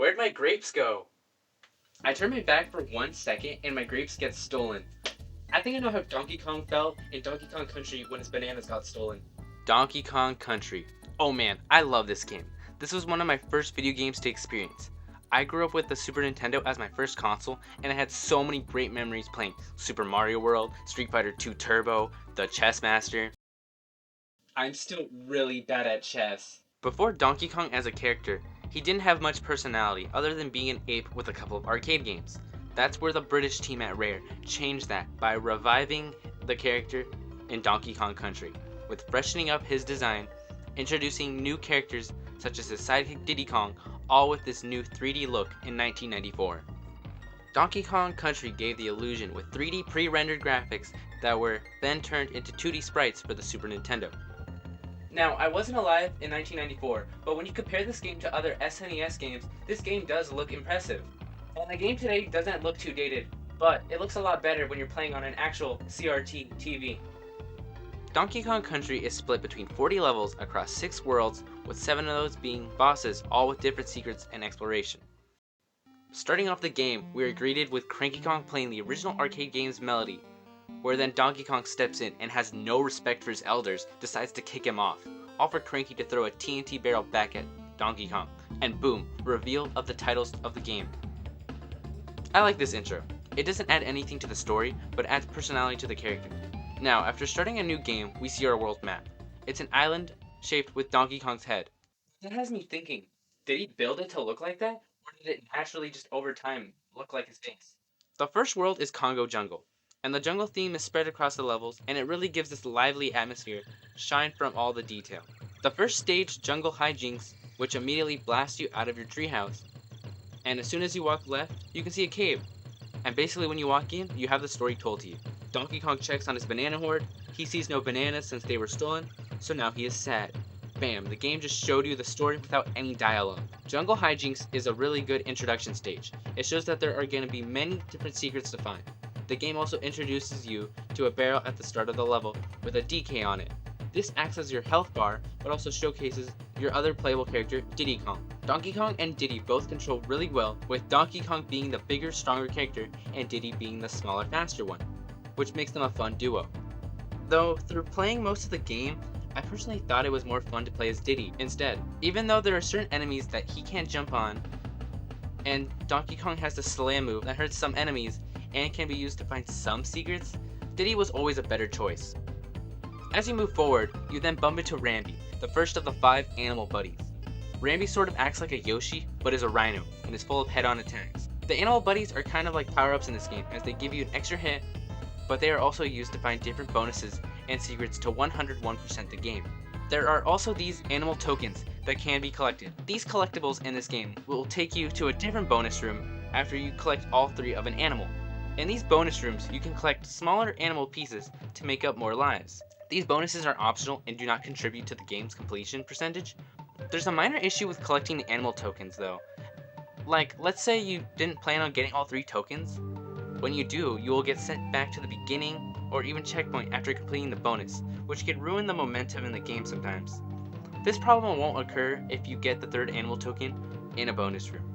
Where'd my grapes go? I turn my back for 1 second and my grapes get stolen. I think I know how Donkey Kong felt in Donkey Kong Country when his bananas got stolen. Donkey Kong Country. Oh man, I love this game. This was one of my first video games to experience. I grew up with the Super Nintendo as my first console, and I had so many great memories playing Super Mario World, Street Fighter 2 Turbo, the Chess Master. I'm still really bad at chess. Before Donkey Kong as a character, he didn't have much personality other than being an ape with a couple of arcade games. That's where the British team at Rare changed that by reviving the character in Donkey Kong Country, with freshening up his design, introducing new characters such as his sidekick Diddy Kong, all with this new 3D look in 1994. Donkey Kong Country gave the illusion with 3D pre-rendered graphics that were then turned into 2D sprites for the Super Nintendo. Now, I wasn't alive in 1994, but when you compare this game to other SNES games, this game does look impressive. And the game today doesn't look too dated, but it looks a lot better when you're playing on an actual CRT TV. Donkey Kong Country is split between 40 levels across 6 worlds, with 7 of those being bosses, all with different secrets and exploration. Starting off the game, we are greeted with Cranky Kong playing the original arcade game's melody, where then Donkey Kong steps in and has no respect for his elders, decides to kick him off, all for Cranky to throw a TNT barrel back at Donkey Kong, and boom, reveal of the titles of the game. I like this intro. It doesn't add anything to the story, but adds personality to the character. Now, after starting a new game, we see our world map. It's an island shaped with Donkey Kong's head. That has me thinking, did he build it to look like that, or did it naturally just over time look like his face? The first world is Congo Jungle, and the jungle theme is spread across the levels, and it really gives this lively atmosphere shine from all the detail. The first stage, Jungle Hijinks, which immediately blasts you out of your treehouse, and as soon as you walk left, you can see a cave. And basically when you walk in, you have the story told to you. Donkey Kong checks on his banana hoard, he sees no bananas since they were stolen, so now he is sad. Bam, the game just showed you the story without any dialogue. Jungle Hijinks is a really good introduction stage. It shows that there are going to be many different secrets to find. The game also introduces you to a barrel at the start of the level with a DK on it. This acts as your health bar, but also showcases your other playable character, Diddy Kong. Donkey Kong and Diddy both control really well, with Donkey Kong being the bigger, stronger character, and Diddy being the smaller, faster one, which makes them a fun duo. Though, through playing most of the game, I personally thought it was more fun to play as Diddy instead. Even though there are certain enemies that he can't jump on, and Donkey Kong has the slam move that hurts some enemies and can be used to find some secrets, Diddy was always a better choice. As you move forward, you then bump into Rambi, the first of the 5 animal buddies. Rambi sort of acts like a Yoshi, but is a rhino, and is full of head-on attacks. The animal buddies are kind of like power-ups in this game, as they give you an extra hit, but they are also used to find different bonuses and secrets to 101% the game. There are also these animal tokens that can be collected. These collectibles in this game will take you to a different bonus room after you collect all 3 of an animal. In these bonus rooms, you can collect smaller animal pieces to make up more lives. These bonuses are optional and do not contribute to the game's completion percentage. There's a minor issue with collecting the animal tokens though. Like, let's say you didn't plan on getting all 3 tokens. When you do, you will get sent back to the beginning or even checkpoint after completing the bonus, which can ruin the momentum in the game sometimes. This problem won't occur if you get the 3rd animal token in a bonus room.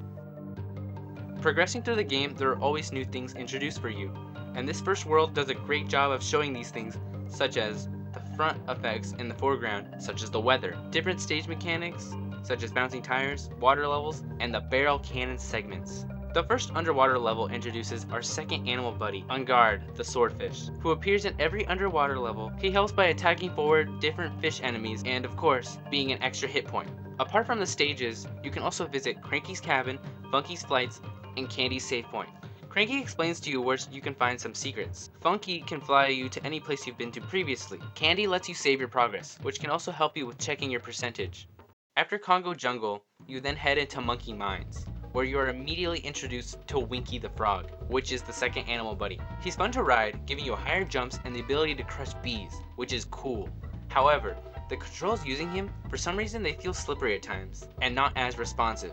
Progressing through the game, there are always new things introduced for you, and this first world does a great job of showing these things, such as the front effects in the foreground, such as the weather, different stage mechanics, such as bouncing tires, water levels, and the barrel cannon segments. The first underwater level introduces our second animal buddy, Ungard, the swordfish, who appears in every underwater level. He helps by attacking forward different fish enemies and, of course, being an extra hit point. Apart from the stages, you can also visit Cranky's cabin, Funky's flights, and Candy's save point. Cranky explains to you where you can find some secrets. Funky can fly you to any place you've been to previously. Candy lets you save your progress, which can also help you with checking your percentage. After Congo Jungle, you then head into Monkey Mines, where you are immediately introduced to Winky the Frog, which is the second animal buddy. He's fun to ride, giving you higher jumps and the ability to crush bees, which is cool. However, the controls using him, for some reason they feel slippery at times, and not as responsive.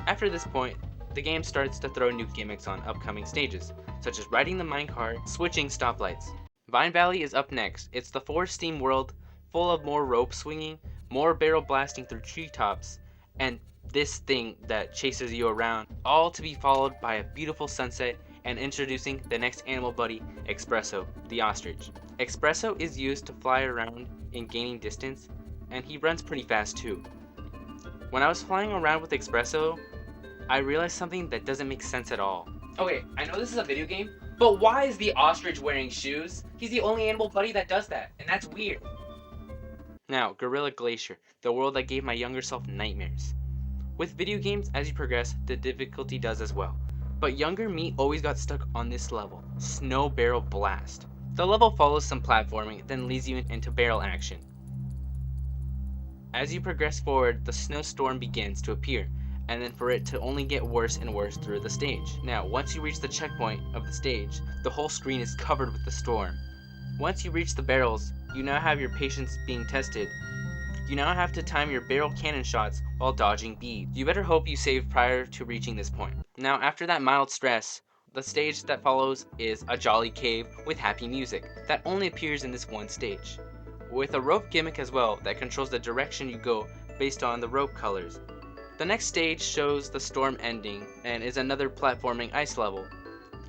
After this point, the game starts to throw new gimmicks on upcoming stages, such as riding the minecart, switching stoplights. Vine Valley is up next. It's the Forest Theme world, full of more rope swinging, more barrel blasting through treetops, and this thing that chases you around, all to be followed by a beautiful sunset and introducing the next animal buddy, Espresso, the ostrich. Espresso is used to fly around in gaining distance, and he runs pretty fast too. When I was flying around with Espresso, I realized something that doesn't make sense at all. Okay, I know this is a video game, but why is the ostrich wearing shoes? He's the only animal buddy that does that, and that's weird. Now, Gorilla Glacier, the world that gave my younger self nightmares. With video games, as you progress, the difficulty does as well. But younger me always got stuck on this level, Snow Barrel Blast. The level follows some platforming, then leads you into barrel action. As you progress forward, the snowstorm begins to appear, and then for it to only get worse and worse through the stage. Now, once you reach the checkpoint of the stage, the whole screen is covered with the storm. Once you reach the barrels, you now have your patience being tested. You now have to time your barrel cannon shots while dodging beads. You better hope you save prior to reaching this point. Now, after that mild stress, the stage that follows is a jolly cave with happy music that only appears in this one stage, with a rope gimmick as well that controls the direction you go based on the rope colors. The next stage shows the storm ending and is another platforming ice level.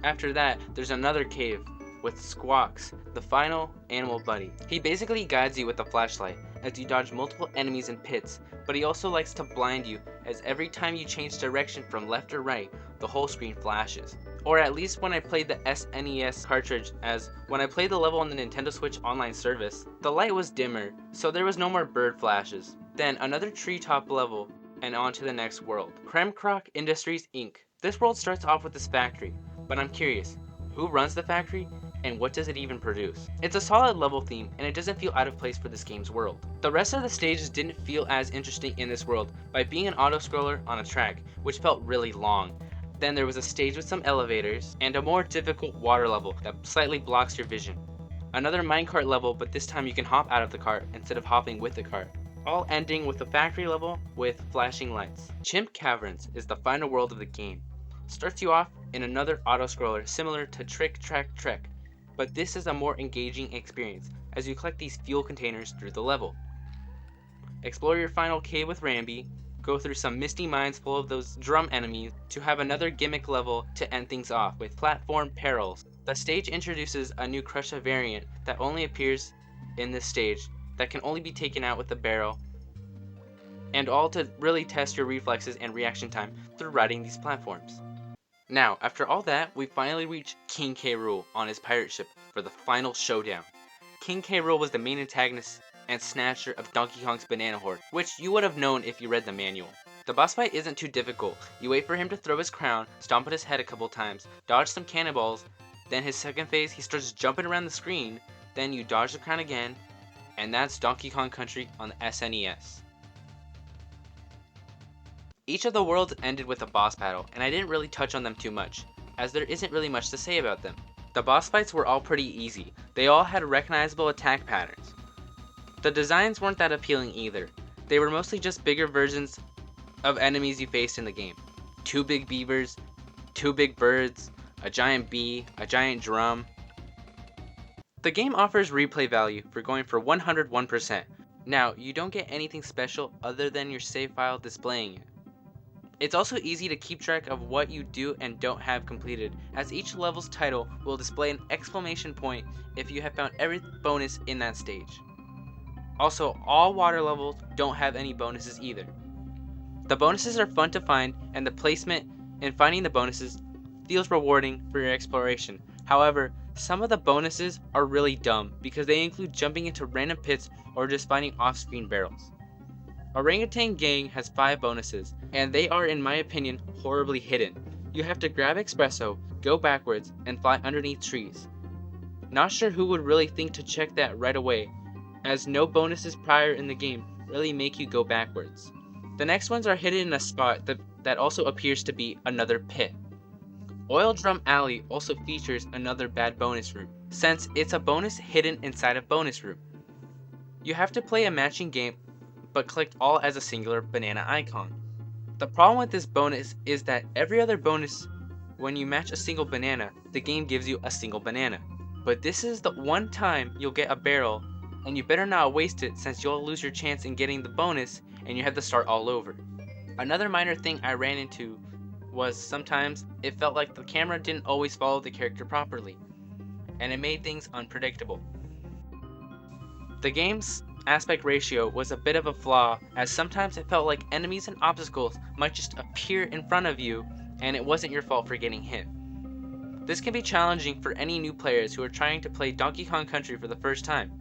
After that, there's another cave with Squawks, the final animal buddy. He basically guides you with a flashlight as you dodge multiple enemies and pits, but he also likes to blind you as every time you change direction from left or right, the whole screen flashes. Or at least when I played the SNES cartridge, as when I played the level on the Nintendo Switch online service, the light was dimmer, so there was no more bird flashes. Then another treetop level, and on to the next world. Kremkrock Industries Inc. This world starts off with this factory, but I'm curious, who runs the factory and what does it even produce? It's a solid level theme and it doesn't feel out of place for this game's world. The rest of the stages didn't feel as interesting in this world by being an auto-scroller on a track, which felt really long. Then there was a stage with some elevators and a more difficult water level that slightly blocks your vision. Another minecart level, but this time you can hop out of the cart instead of hopping with the cart. All ending with a factory level with flashing lights. Chimp Caverns is the final world of the game. Starts you off in another auto-scroller similar to Trick Track Trek, but this is a more engaging experience as you collect these fuel containers through the level. Explore your final cave with Rambi, go through some misty mines full of those drum enemies to have another gimmick level to end things off with Platform Perils. The stage introduces a new Crusha variant that only appears in this stage that can only be taken out with the barrel, and all to really test your reflexes and reaction time through riding these platforms. Now, after all that, we finally reach King K. Rool on his pirate ship for the final showdown. King K. Rool was the main antagonist and snatcher of Donkey Kong's banana horde, which you would have known if you read the manual. The boss fight isn't too difficult. You wait for him to throw his crown, stomp at his head a couple times, dodge some cannonballs, then his second phase he starts jumping around the screen, then you dodge the crown again, and that's Donkey Kong Country on the SNES. Each of the worlds ended with a boss battle, and I didn't really touch on them too much, as there isn't really much to say about them. The boss fights were all pretty easy. They all had recognizable attack patterns. The designs weren't that appealing either. They were mostly just bigger versions of enemies you faced in the game. 2 big beavers, 2 big birds, a giant bee, a giant drum. The game offers replay value for going for 101%. Now, you don't get anything special other than your save file displaying it. It's also easy to keep track of what you do and don't have completed, as each level's title will display an exclamation point if you have found every bonus in that stage. Also, all water levels don't have any bonuses either. The bonuses are fun to find, and the placement in finding the bonuses feels rewarding for your exploration. However, some of the bonuses are really dumb because they include jumping into random pits or just finding off-screen barrels. Orangutan Gang has 5 bonuses, and they are, in my opinion, horribly hidden. You have to grab Espresso, go backwards, and fly underneath trees. Not sure who would really think to check that right away, as no bonuses prior in the game really make you go backwards. The next ones are hidden in a spot that also appears to be another pit. Oil Drum Alley also features another bad bonus room, since it's a bonus hidden inside a bonus room. You have to play a matching game, but collect all as a singular banana icon. The problem with this bonus is that every other bonus, when you match a single banana, the game gives you a single banana. But this is the one time you'll get a barrel, and you better not waste it since you'll lose your chance in getting the bonus and you have to start all over. Another minor thing I ran into was sometimes it felt like the camera didn't always follow the character properly, and it made things unpredictable. The game's aspect ratio was a bit of a flaw, as sometimes it felt like enemies and obstacles might just appear in front of you and it wasn't your fault for getting hit. This can be challenging for any new players who are trying to play Donkey Kong Country for the first time.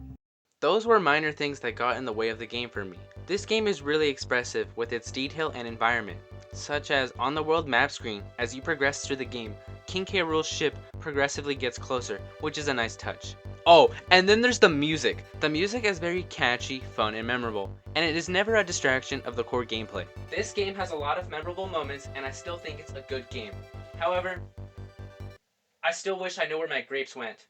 Those were minor things that got in the way of the game for me. This game is really expressive with its detail and environment, such as on the world map screen. As you progress through the game, King K. Rool's ship progressively gets closer, which is a nice touch. Oh, and then there's the music. The music is very catchy, fun, and memorable, and it is never a distraction of the core gameplay. This game has a lot of memorable moments, and I still think it's a good game. However, I still wish I knew where my grapes went.